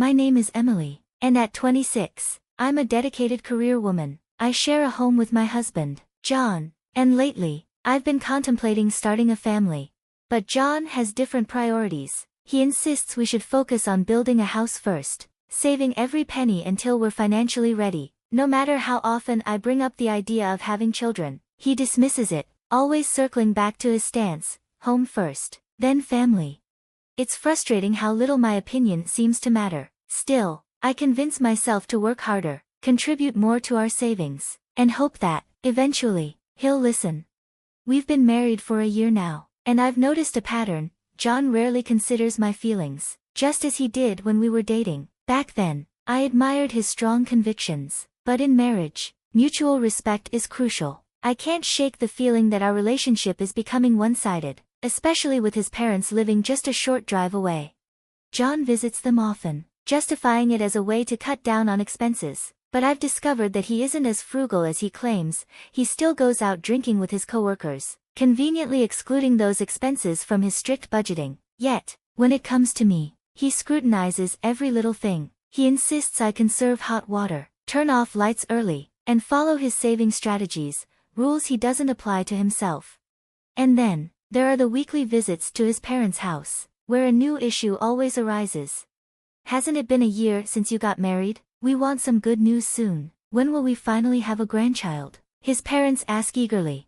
My name is Emily, and at 26, I'm a dedicated career woman. I share a home with my husband, John, and lately, I've been contemplating starting a family. But John has different priorities. He insists we should focus on building a house first, saving every penny until we're financially ready. No matter how often I bring up the idea of having children, he dismisses it, always circling back to his stance, home first, then family. It's frustrating how little my opinion seems to matter. Still, I convince myself to work harder, contribute more to our savings, and hope that, eventually, he'll listen. We've been married for a year now, and I've noticed a pattern. John rarely considers my feelings, just as he did when we were dating. Back then, I admired his strong convictions, but in marriage, mutual respect is crucial. I can't shake the feeling that our relationship is becoming one-sided, especially with his parents living just a short drive away. John visits them often, justifying it as a way to cut down on expenses, but I've discovered that he isn't as frugal as he claims. He still goes out drinking with his coworkers, conveniently excluding those expenses from his strict budgeting. Yet, when it comes to me, he scrutinizes every little thing. He insists I conserve hot water, turn off lights early, and follow his saving strategies, rules he doesn't apply to himself. And then, there are the weekly visits to his parents' house, where a new issue always arises. Hasn't it been a year since you got married? We want some good news soon. When will we finally have a grandchild? His parents ask eagerly.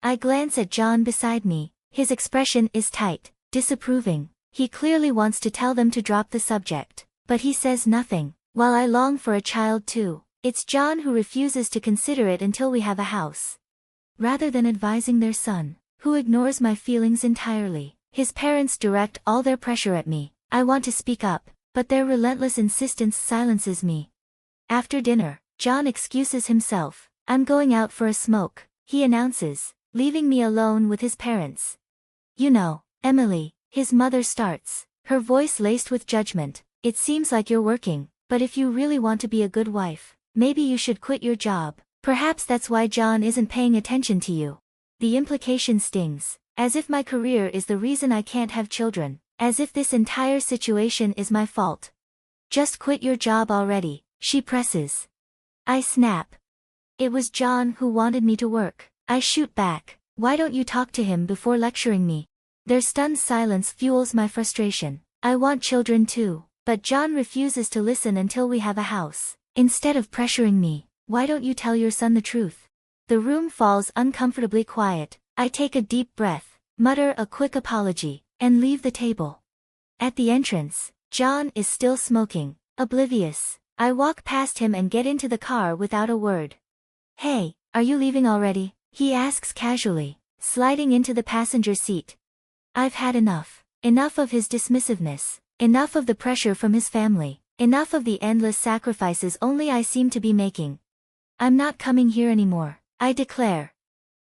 I glance at John beside me. His expression is tight, disapproving. He clearly wants to tell them to drop the subject, but he says nothing. While I long for a child too, it's John who refuses to consider it until we have a house. Rather than advising their son, who ignores my feelings entirely, his parents direct all their pressure at me. I want to speak up, but their relentless insistence silences me. After dinner, John excuses himself. I'm going out for a smoke, he announces, leaving me alone with his parents. You know, Emily, his mother starts, her voice laced with judgment. It seems like you're working, but if you really want to be a good wife, maybe you should quit your job. Perhaps that's why John isn't paying attention to you. The implication stings, as if my career is the reason I can't have children, as if this entire situation is my fault. Just quit your job already, she presses. I snap. It was John who wanted me to work. I shoot back. Why don't you talk to him before lecturing me? Their stunned silence fuels my frustration. I want children too, but John refuses to listen until we have a house. Instead of pressuring me, why don't you tell your son the truth? The room falls uncomfortably quiet. I take a deep breath, mutter a quick apology, and leave the table. At the entrance, John is still smoking, oblivious. I walk past him and get into the car without a word. Hey, are you leaving already? He asks casually, sliding into the passenger seat. I've had enough. Enough of his dismissiveness. Enough of the pressure from his family. Enough of the endless sacrifices only I seem to be making. I'm not coming here anymore, I declare.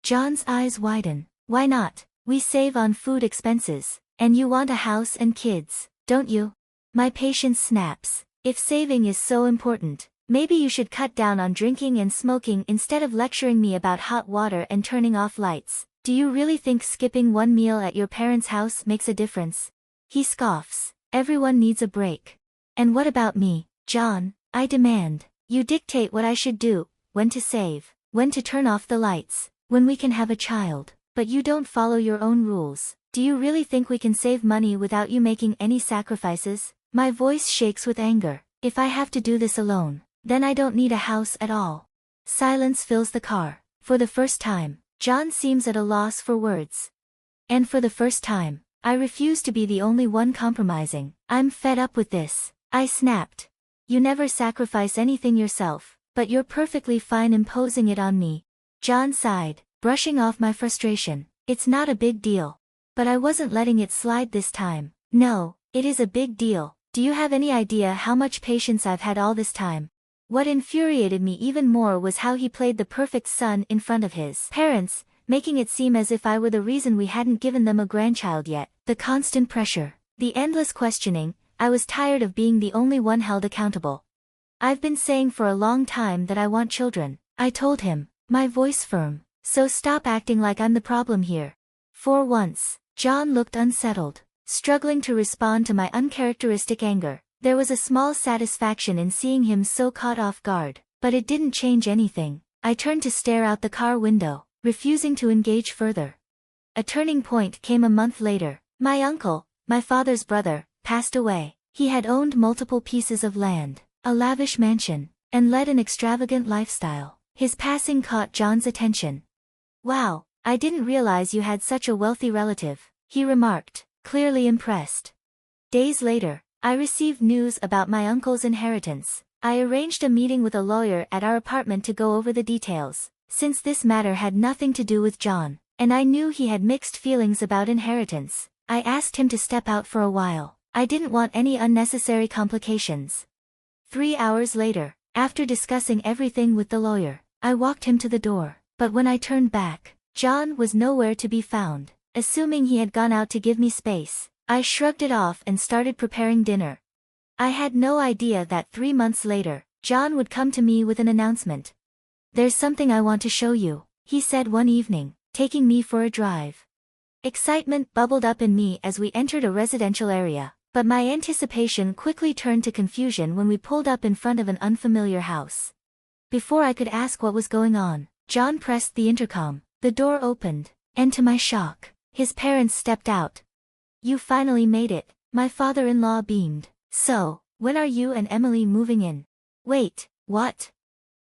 John's eyes widen. Why not? We save on food expenses, and you want a house and kids, don't you? My patience snaps. If saving is so important, maybe you should cut down on drinking and smoking instead of lecturing me about hot water and turning off lights. Do you really think skipping one meal at your parents' house makes a difference? He scoffs. Everyone needs a break. And what about me, John? I demand. You dictate what I should do, when to save, when to turn off the lights, when we can have a child, but you don't follow your own rules. Do you really think we can save money without you making any sacrifices? My voice shakes with anger. If I have to do this alone, then I don't need a house at all. Silence fills the car. For the first time, John seems at a loss for words. And for the first time, I refuse to be the only one compromising. I'm fed up with this, I snapped. You never sacrifice anything yourself, but you're perfectly fine imposing it on me. John sighed, brushing off my frustration. It's not a big deal. But I wasn't letting it slide this time. No, it is a big deal. Do you have any idea how much patience I've had all this time? What infuriated me even more was how he played the perfect son in front of his parents, making it seem as if I were the reason we hadn't given them a grandchild yet. The constant pressure, the endless questioning. I was tired of being the only one held accountable. I've been saying for a long time that I want children, I told him, my voice firm, so stop acting like I'm the problem here. For once, John looked unsettled, struggling to respond to my uncharacteristic anger. There was a small satisfaction in seeing him so caught off guard, but it didn't change anything. I turned to stare out the car window, refusing to engage further. A turning point came a month later. My uncle, my father's brother, passed away. He had owned multiple pieces of land, a lavish mansion, and led an extravagant lifestyle. His passing caught John's attention. "Wow, I didn't realize you had such a wealthy relative," he remarked, clearly impressed. Days later, I received news about my uncle's inheritance. I arranged a meeting with a lawyer at our apartment to go over the details, since this matter had nothing to do with John, and I knew he had mixed feelings about inheritance. I asked him to step out for a while. I didn't want any unnecessary complications. 3 hours later, after discussing everything with the lawyer, I walked him to the door, but when I turned back, John was nowhere to be found. Assuming he had gone out to give me space, I shrugged it off and started preparing dinner. I had no idea that 3 months later, John would come to me with an announcement. "There's something I want to show you," he said one evening, taking me for a drive. Excitement bubbled up in me as we entered a residential area, but my anticipation quickly turned to confusion when we pulled up in front of an unfamiliar house. Before I could ask what was going on, John pressed the intercom, the door opened, and to my shock, his parents stepped out. "You finally made it," my father-in-law beamed. "So, when are you and Emily moving in?" "Wait, what?"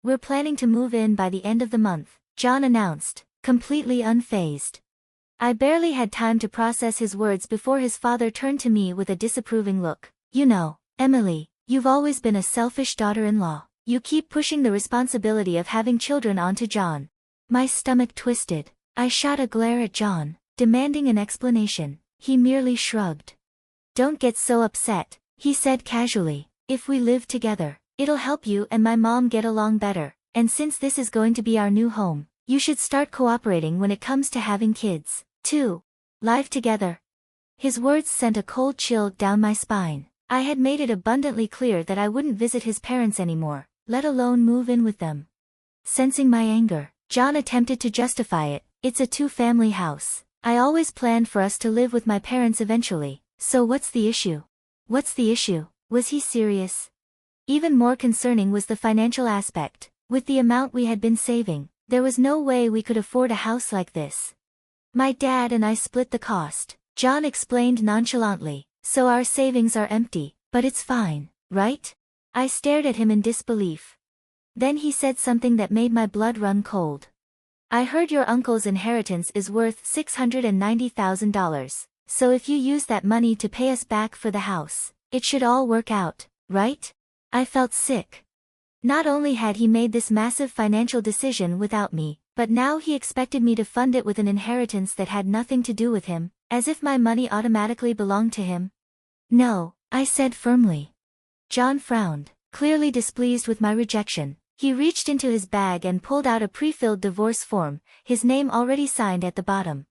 "We're planning to move in by the end of the month," John announced, completely unfazed. I barely had time to process his words before his father turned to me with a disapproving look. "You know, Emily, you've always been a selfish daughter-in-law. You keep pushing the responsibility of having children onto John." My stomach twisted. I shot a glare at John, demanding an explanation. He merely shrugged. "Don't get so upset," he said casually. "If we live together, it'll help you and my mom get along better, and since this is going to be our new home, you should start cooperating when it comes to having kids, too. Live together." His words sent a cold chill down my spine. I had made it abundantly clear that I wouldn't visit his parents anymore, let alone move in with them. Sensing my anger, John attempted to justify it. "It's a two-family house. I always planned for us to live with my parents eventually, so what's the issue?" What's the issue? Was he serious? Even more concerning was the financial aspect. With the amount we had been saving, there was no way we could afford a house like this. "My dad and I split the cost," John explained nonchalantly, "so our savings are empty, but it's fine, right?" I stared at him in disbelief. Then he said something that made my blood run cold. "I heard your uncle's inheritance is worth $690,000, so if you use that money to pay us back for the house, it should all work out, right?" I felt sick. Not only had he made this massive financial decision without me, but now he expected me to fund it with an inheritance that had nothing to do with him, as if my money automatically belonged to him. "No," I said firmly. John frowned, clearly displeased with my rejection. He reached into his bag and pulled out a pre-filled divorce form, his name already signed at the bottom.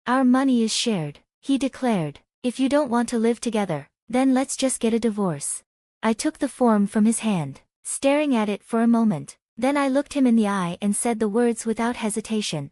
"Our money is shared," he declared. "If you don't want to live together, then let's just get a divorce." I took the form from his hand, staring at it for a moment. Then I looked him in the eye and said the words without hesitation.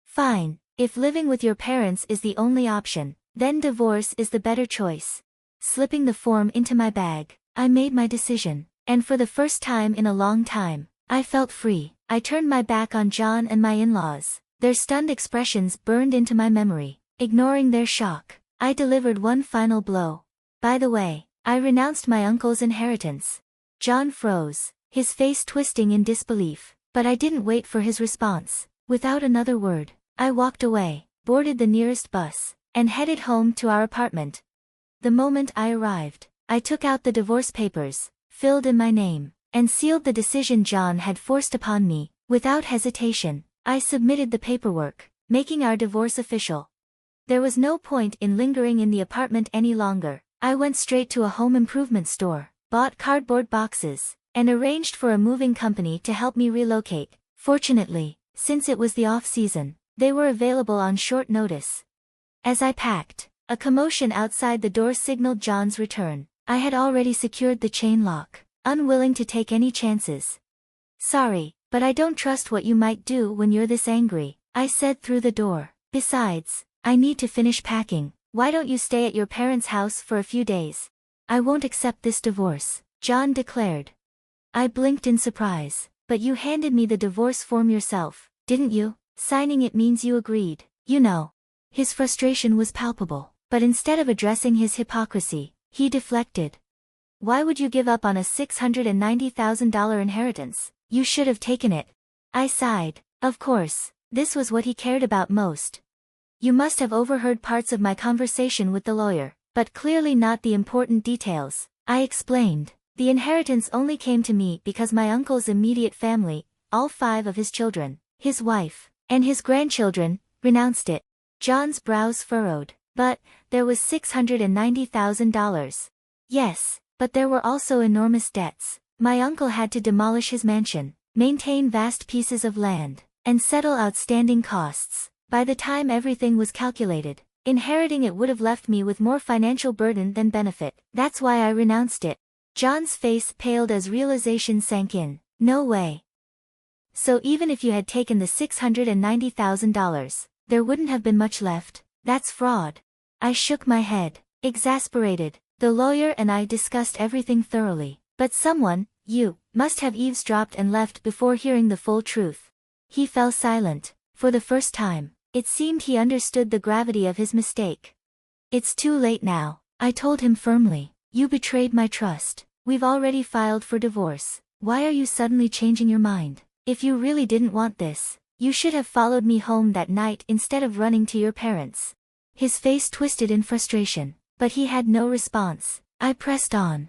"Fine, if living with your parents is the only option, then divorce is the better choice." Slipping the form into my bag, I made my decision, and for the first time in a long time, I felt free. I turned my back on John and my in-laws. Their stunned expressions burned into my memory. Ignoring their shock, I delivered one final blow. "By the way, I renounced my uncle's inheritance." John froze, his face twisting in disbelief, but I didn't wait for his response. Without another word, I walked away, boarded the nearest bus, and headed home to our apartment. The moment I arrived, I took out the divorce papers, filled in my name, and sealed the decision John had forced upon me. Without hesitation, I submitted the paperwork, making our divorce official. There was no point in lingering in the apartment any longer. I went straight to a home improvement store, bought cardboard boxes, and arranged for a moving company to help me relocate. Fortunately, since it was the off-season, they were available on short notice. As I packed, a commotion outside the door signaled John's return. I had already secured the chain lock, unwilling to take any chances. "Sorry, but I don't trust what you might do when you're this angry," I said through the door. "Besides, I need to finish packing. Why don't you stay at your parents' house for a few days?" I won't accept this divorce, John declared. I blinked in surprise. But you handed me the divorce form yourself, didn't you? Signing it means you agreed, you know. His frustration was palpable, but instead of addressing his hypocrisy, he deflected. Why would you give up on a $690,000 inheritance? You should have taken it. I sighed. Of course, this was what he cared about most. You must have overheard parts of my conversation with the lawyer, but clearly not the important details, I explained. The inheritance only came to me because my uncle's immediate family, all 5 of his children, his wife, and his grandchildren, renounced it. John's brows furrowed. But there was $690,000. Yes, but there were also enormous debts. My uncle had to demolish his mansion, maintain vast pieces of land, and settle outstanding costs. By the time everything was calculated, inheriting it would have left me with more financial burden than benefit. That's why I renounced it. John's face paled as realization sank in. No way. So even if you had taken the $690,000, there wouldn't have been much left. That's fraud. I shook my head, exasperated. The lawyer and I discussed everything thoroughly, but someone, you, must have eavesdropped and left before hearing the full truth. He fell silent. For the first time, it seemed he understood the gravity of his mistake. It's too late now, I told him firmly. You betrayed my trust. We've already filed for divorce. Why are you suddenly changing your mind? If you really didn't want this, you should have followed me home that night instead of running to your parents. His face twisted in frustration, but he had no response. I pressed on.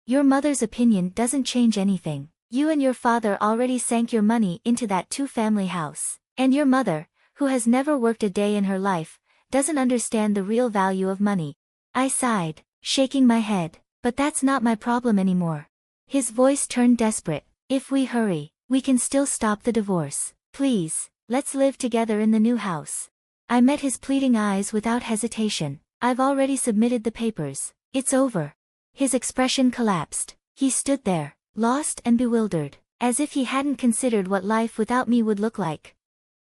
Your mother's opinion doesn't change anything. You and your father already sank your money into that 2-family house, and your mother, who has never worked a day in her life, doesn't understand the real value of money. I sighed, shaking my head, but that's not my problem anymore. His voice turned desperate. If we hurry, we can still stop the divorce. Please, let's live together in the new house. I met his pleading eyes without hesitation. I've already submitted the papers. It's over. His expression collapsed. He stood there, lost and bewildered, as if he hadn't considered what life without me would look like.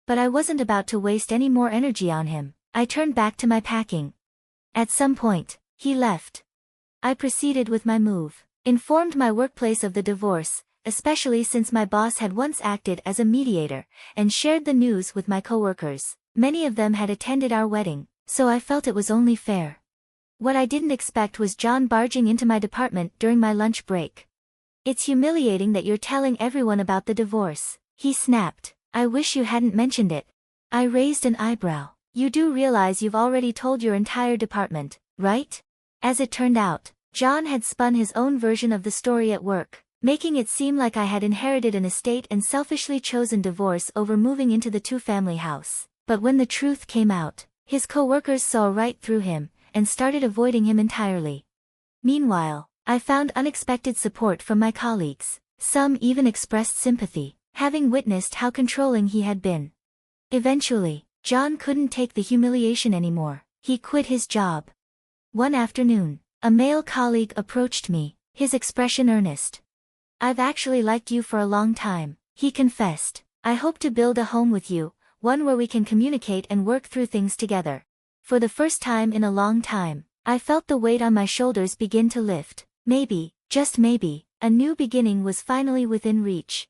But I wasn't about to waste any more energy on him. I turned back to my packing. At some point, he left. I proceeded with my move, informed my workplace of the divorce, especially since my boss had once acted as a mediator, and shared the news with my coworkers. Many of them had attended our wedding, so I felt it was only fair. What I didn't expect was John barging into my department during my lunch break. It's humiliating that you're telling everyone about the divorce, he snapped. I wish you hadn't mentioned it. I raised an eyebrow. You do realize you've already told your entire department, right? As it turned out, John had spun his own version of the story at work, making it seem like I had inherited an estate and selfishly chosen divorce over moving into the 2-family house. But when the truth came out, his co-workers saw right through him, and started avoiding him entirely. Meanwhile, I found unexpected support from my colleagues. Some even expressed sympathy, having witnessed how controlling he had been. Eventually, John couldn't take the humiliation anymore. He quit his job. One afternoon, a male colleague approached me, his expression earnest. I've actually liked you for a long time, he confessed. I hope to build a home with you, one where we can communicate and work through things together. For the first time in a long time, I felt the weight on my shoulders begin to lift. Maybe, just maybe, a new beginning was finally within reach.